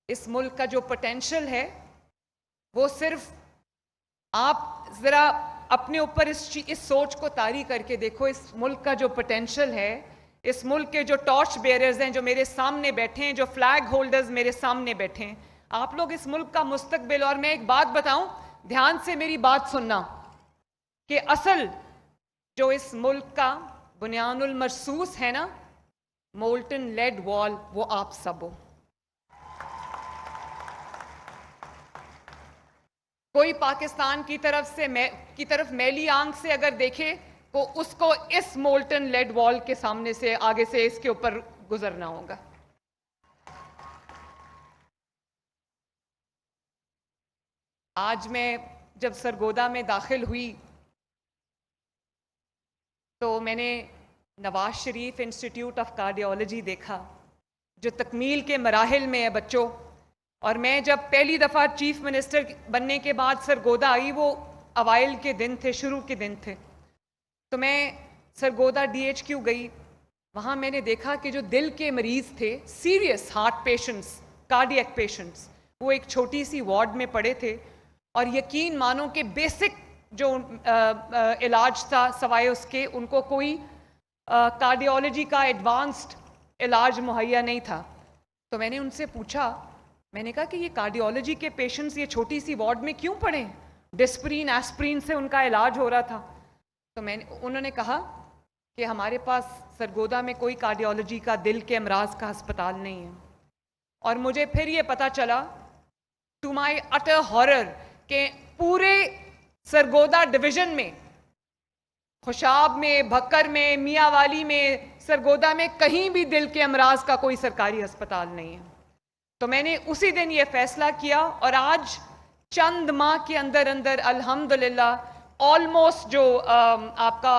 इस मुल्क का जो पोटेंशियल है वो सिर्फ आप ज़रा अपने ऊपर इस सोच को तारी करके देखो। इस मुल्क का जो पोटेंशियल है, इस मुल्क के जो टॉर्च बेयरर्स हैं जो मेरे सामने बैठे हैं, जो फ्लैग होल्डर्स मेरे सामने बैठे हैं, आप लोग इस मुल्क का मुस्तकबिल। और मैं एक बात बताऊं, ध्यान से मेरी बात सुनना, कि असल जो इस मुल्क का बुनियानुल मरसूस है ना, मोल्टन लेड वॉल, वो आप सब हो। कोई पाकिस्तान की तरफ मैली आंख से अगर देखे तो उसको इस मोल्टन लेड वॉल के सामने से, आगे से इसके ऊपर गुजरना होगा। आज मैं जब सरगोदा में दाखिल हुई तो मैंने Nawaz Sharif institute of cardiology देखा, जो तकमील के मराहिल में है बच्चों। और मैं जब पहली दफ़ा चीफ मिनिस्टर बनने के बाद सरगोदा आई, वो अवाइल के दिन थे, शुरू के दिन थे, तो मैं सरगोदा DHQ गई। वहाँ मैंने देखा कि जो दिल के मरीज़ थे, serious heart patients, cardiac patients, वो एक छोटी सी वार्ड में पड़े थे। और यकीन मानो कि बेसिक जो इलाज था, सवाए उसके उनको कोई कार्डियोलॉजी का एडवांस्ड इलाज मुहैया नहीं था। तो मैंने उनसे पूछा, मैंने कहा कि ये कार्डियोलॉजी के पेशेंट्स ये छोटी सी वार्ड में क्यों पड़े हैं? डिस्प्रीन एस्प्रीन से उनका इलाज हो रहा था। तो उन्होंने कहा कि हमारे पास सरगोदा में कोई कार्डियोलॉजी का, दिल के अमराज का अस्पताल नहीं है। और मुझे फिर ये पता चला, टू माई अटर हॉरर, कि पूरे सरगोदा डिवीजन में, खुशाब में, भक्कर में, मियाँवाली में, सरगोदा में कहीं भी दिल के अमराज का कोई सरकारी अस्पताल नहीं है। तो मैंने उसी दिन ये फैसला किया और आज चंद माह के अंदर अंदर अल्हम्दुलिल्लाह ऑलमोस्ट जो आपका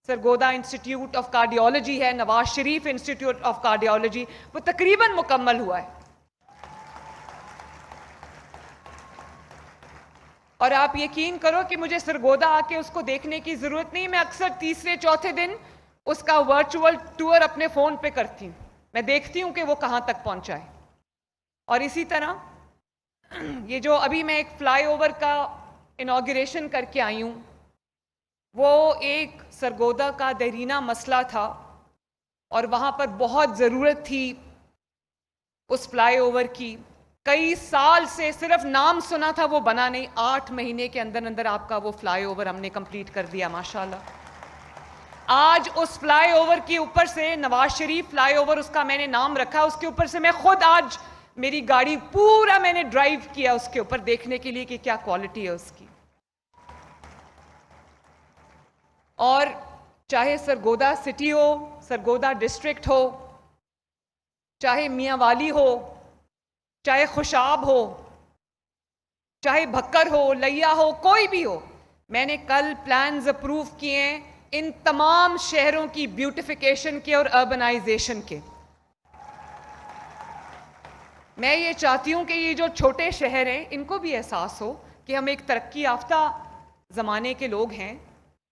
सरगोदा इंस्टीट्यूट ऑफ कार्डियोलॉजी है, Nawaz Sharif institute of cardiology, वो तकरीबन मुकम्मल हुआ है। और आप यकीन करो कि मुझे सरगोदा आके उसको देखने की ज़रूरत नहीं। मैं अक्सर तीसरे चौथे दिन उसका वर्चुअल टूर अपने फ़ोन पे करती हूँ, मैं देखती हूँ कि वो कहाँ तक पहुँचा है। और इसी तरह ये जो अभी मैं एक फ्लाईओवर का इनॉग्रेशन करके आई हूँ, वो एक सरगोदा का देरीना मसला था और वहाँ पर बहुत ज़रूरत थी उस फ्लाईओवर की। कई साल से सिर्फ नाम सुना था, वो बना नहीं। 8 महीने के अंदर अंदर आपका वो फ्लाईओवर हमने कंप्लीट कर दिया माशाल्लाह। आज उस फ्लाईओवर के ऊपर से, नवाज शरीफ फ्लाईओवर उसका मैंने नाम रखा, उसके ऊपर से मैं खुद आज मेरी गाड़ी पूरा मैंने ड्राइव किया उसके ऊपर देखने के लिए कि क्या क्वालिटी है उसकी। और चाहे सरगोदा सिटी हो, सरगोदा डिस्ट्रिक्ट हो, चाहे मियाँवाली हो, चाहे खुशाब हो, चाहे भक्कर हो, लैया हो, कोई भी हो, मैंने कल प्लान्स अप्रूव किए हैं इन तमाम शहरों की ब्यूटिफिकेशन के और अर्बनाइजेशन के। मैं ये चाहती हूँ कि ये जो छोटे शहर हैं, इनको भी एहसास हो कि हम एक तरक्की याफ्ता ज़माने के लोग हैं,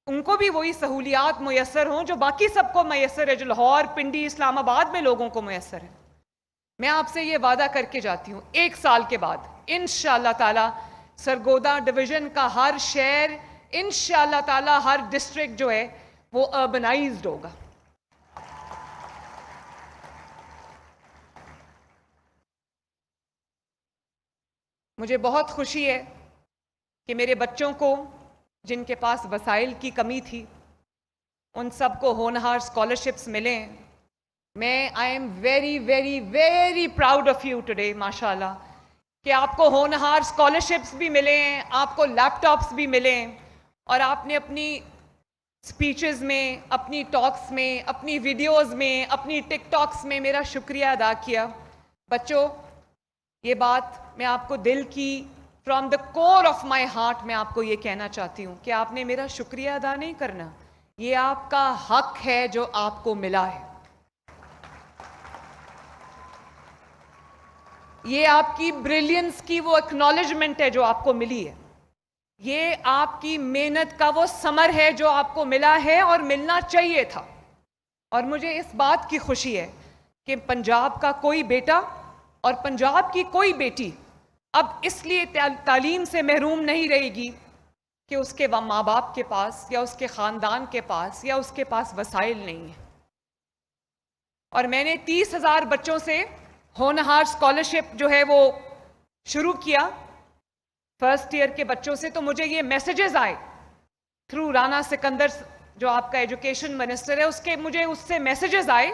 उनको भी वही सहूलियात मुयस्सर हों जो बाकी सबको मुयस्सर है, जो लाहौर, पिंडी, इस्लामाबाद में लोगों को मुयस्सर है। मैं आपसे ये वादा करके जाती हूँ, 1 साल के बाद इंशाअल्लाह ताला सरगोदा डिवीज़न का हर शहर, इंशाअल्लाह ताला हर डिस्ट्रिक्ट जो है वो अर्बनाइज्ड होगा। मुझे बहुत खुशी है कि मेरे बच्चों को, जिनके पास वसाइल की कमी थी, उन सबको होनहार स्कॉलरशिप्स मिले। मैं I am very very very proud of you today माशाल्लाह, कि आपको होनहार स्कॉलरशिप्स भी मिले हैं, आपको लैपटॉप्स भी मिले हैं, और आपने अपनी स्पीचेस में, अपनी टॉक्स में, अपनी वीडियोस में, अपनी टिकटॉक्स में मेरा शुक्रिया अदा किया। बच्चों, ये बात मैं आपको दिल की, from the core of my heart मैं आपको ये कहना चाहती हूँ कि आपने मेरा शुक्रिया अदा नहीं करना, ये आपका हक है जो आपको मिला है। ये आपकी ब्रिलियंस की वो एक्नॉलेजमेंट है जो आपको मिली है। ये आपकी मेहनत का वो समर है जो आपको मिला है और मिलना चाहिए था। और मुझे इस बात की खुशी है कि पंजाब का कोई बेटा और पंजाब की कोई बेटी अब इसलिए तालीम से महरूम नहीं रहेगी कि उसके माँ बाप के पास या उसके ख़ानदान के पास या उसके पास वसाइल नहीं है। और मैंने 30,000 बच्चों से होनहार स्कॉलरशिप जो है वो शुरू किया फर्स्ट ईयर के बच्चों से। तो मुझे ये मैसेजेस आए थ्रू राना सिकंदर जो आपका एजुकेशन मिनिस्टर है, मुझे उससे मैसेजेस आए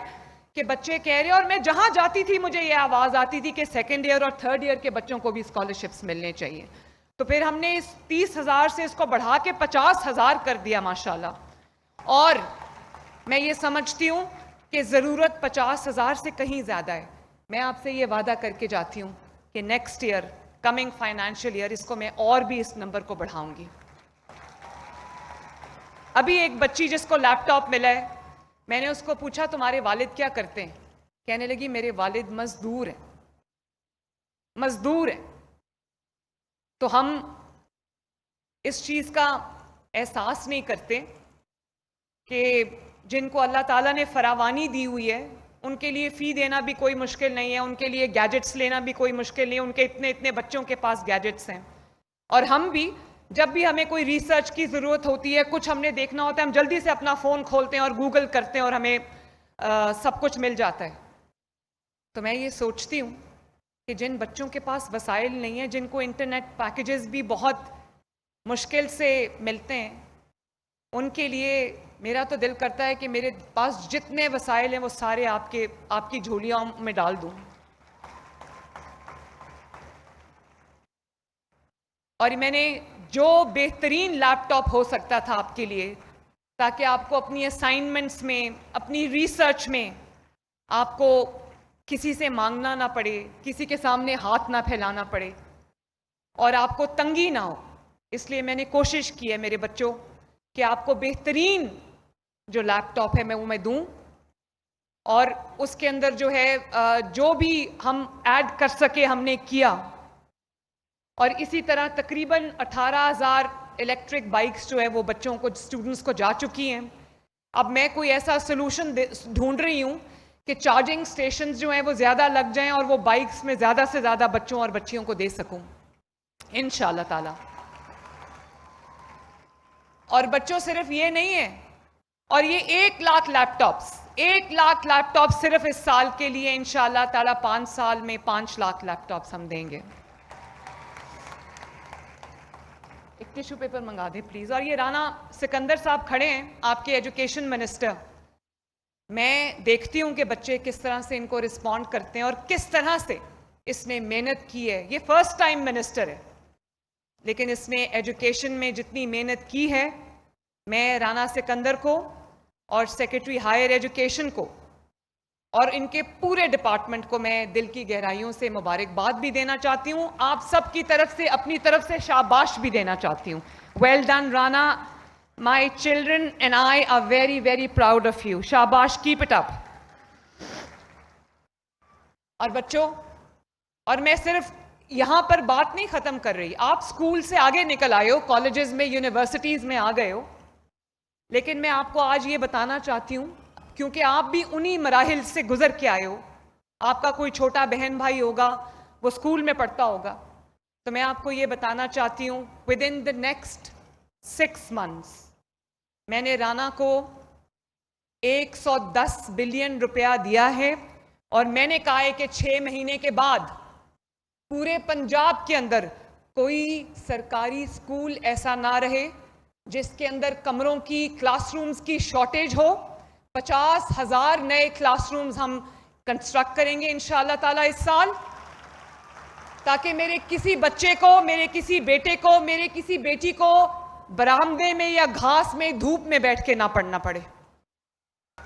कि बच्चे कह रहे, और मैं जहां जाती थी मुझे ये आवाज़ आती थी कि सेकेंड ईयर और थर्ड ईयर के बच्चों को भी स्कॉलरशिप्स मिलने चाहिए। तो फिर हमने इस 30,000 से इसको बढ़ा के 50,000 कर दिया माशाल्लाह। और मैं ये समझती हूँ कि ज़रूरत 50,000 से कहीं ज़्यादा है। मैं आपसे ये वादा करके जाती हूँ कि next year, coming financial year, इसको मैं और भी इस नंबर को बढ़ाऊंगी। अभी एक बच्ची जिसको लैपटॉप मिला है, मैंने उसको पूछा तुम्हारे वालिद क्या करते हैं? कहने लगी मेरे वालिद मजदूर हैं, मजदूर हैं। तो हम इस चीज़ का एहसास नहीं करते कि जिनको अल्लाह ताला ने फरावानी दी हुई है उनके लिए फ़ी देना भी कोई मुश्किल नहीं है, उनके लिए गैजेट्स लेना भी कोई मुश्किल नहीं है, उनके इतने इतने बच्चों के पास गैजेट्स हैं। और हम भी जब भी हमें कोई रिसर्च की ज़रूरत होती है, कुछ हमने देखना होता है, हम जल्दी से अपना फ़ोन खोलते हैं और गूगल करते हैं और हमें सब कुछ मिल जाता है। तो मैं ये सोचती हूँ कि जिन बच्चों के पास वसाइल नहीं है, जिनको इंटरनेट पैकेजेस भी बहुत मुश्किल से मिलते हैं, उनके लिए मेरा तो दिल करता है कि मेरे पास जितने वसाइल हैं वो सारे आपकी झोलियों में डाल दूँ। और मैंने जो बेहतरीन लैपटॉप हो सकता था आपके लिए, ताकि आपको अपनी असाइनमेंट्स में, अपनी रिसर्च में आपको किसी से मांगना ना पड़े, किसी के सामने हाथ ना फैलाना पड़े और आपको तंगी ना हो, इसलिए मैंने कोशिश की है मेरे बच्चों कि आपको बेहतरीन जो लैपटॉप है मैं दूं। और उसके अंदर जो है जो भी हम ऐड कर सके हमने किया। और इसी तरह तकरीबन 18,000 इलेक्ट्रिक बाइक्स जो है वो बच्चों को, स्टूडेंट्स को जा चुकी हैं। अब मैं कोई ऐसा सोल्यूशन ढूंढ रही हूँ कि चार्जिंग स्टेशंस जो हैं वो ज़्यादा लग जाएं और वो बाइक्स में ज़्यादा से ज़्यादा बच्चों और बच्चियों को दे सकूँ इंशाअल्लाह ताला। और बच्चों सिर्फ ये नहीं है, और ये 1 लाख लैपटॉप सिर्फ इस साल के लिए इंशाअल्लाह ताला 5 साल में 5 लाख लैपटॉप्स हम देंगे। एक टिश्यू पेपर मंगा दें प्लीज़। और ये राना सिकंदर साहब खड़े हैं, आपके एजुकेशन मिनिस्टर। मैं देखती हूँ कि बच्चे किस तरह से इनको रिस्पॉन्ड करते हैं और किस तरह से इसने मेहनत की है। ये फर्स्ट टाइम मिनिस्टर है, लेकिन इसने एजुकेशन में जितनी मेहनत की है, मैं राना सिकंदर को और सेक्रेटरी हायर एजुकेशन को और इनके पूरे डिपार्टमेंट को मैं दिल की गहराइयों से मुबारकबाद भी देना चाहती हूँ। आप सब की तरफ से, अपनी तरफ से शाबाश भी देना चाहती हूँ। Well done Rana, my children and I R very very proud of you. शाबाश, कीप इट अप। और बच्चों, और मैं सिर्फ यहाँ पर बात नहीं ख़त्म कर रही, आप स्कूल से आगे निकल आए हो, कॉलेजेस में, यूनिवर्सिटीज़ में आ गए हो, लेकिन मैं आपको आज ये बताना चाहती हूँ, क्योंकि आप भी उन्हीं मराहिल से गुजर के आए हो। आपका कोई छोटा बहन भाई होगा, वो स्कूल में पढ़ता होगा, तो मैं आपको ये बताना चाहती हूँ, with in the next 6 months मैंने राना को 110 बिलियन रुपया दिया है। और मैंने कहा है कि 6 महीने के बाद पूरे पंजाब के अंदर कोई सरकारी स्कूल ऐसा ना रहे जिसके अंदर कमरों की, क्लासरूम्स की शॉर्टेज हो। 50,000 नए क्लासरूम्स हम कंस्ट्रक्ट करेंगे इंशाअल्लाह ताला इस साल, ताकि मेरे किसी बच्चे को, मेरे किसी बेटे को, मेरे किसी बेटी को बरामदे में या घास में, धूप में बैठ के ना पढ़ना पड़े।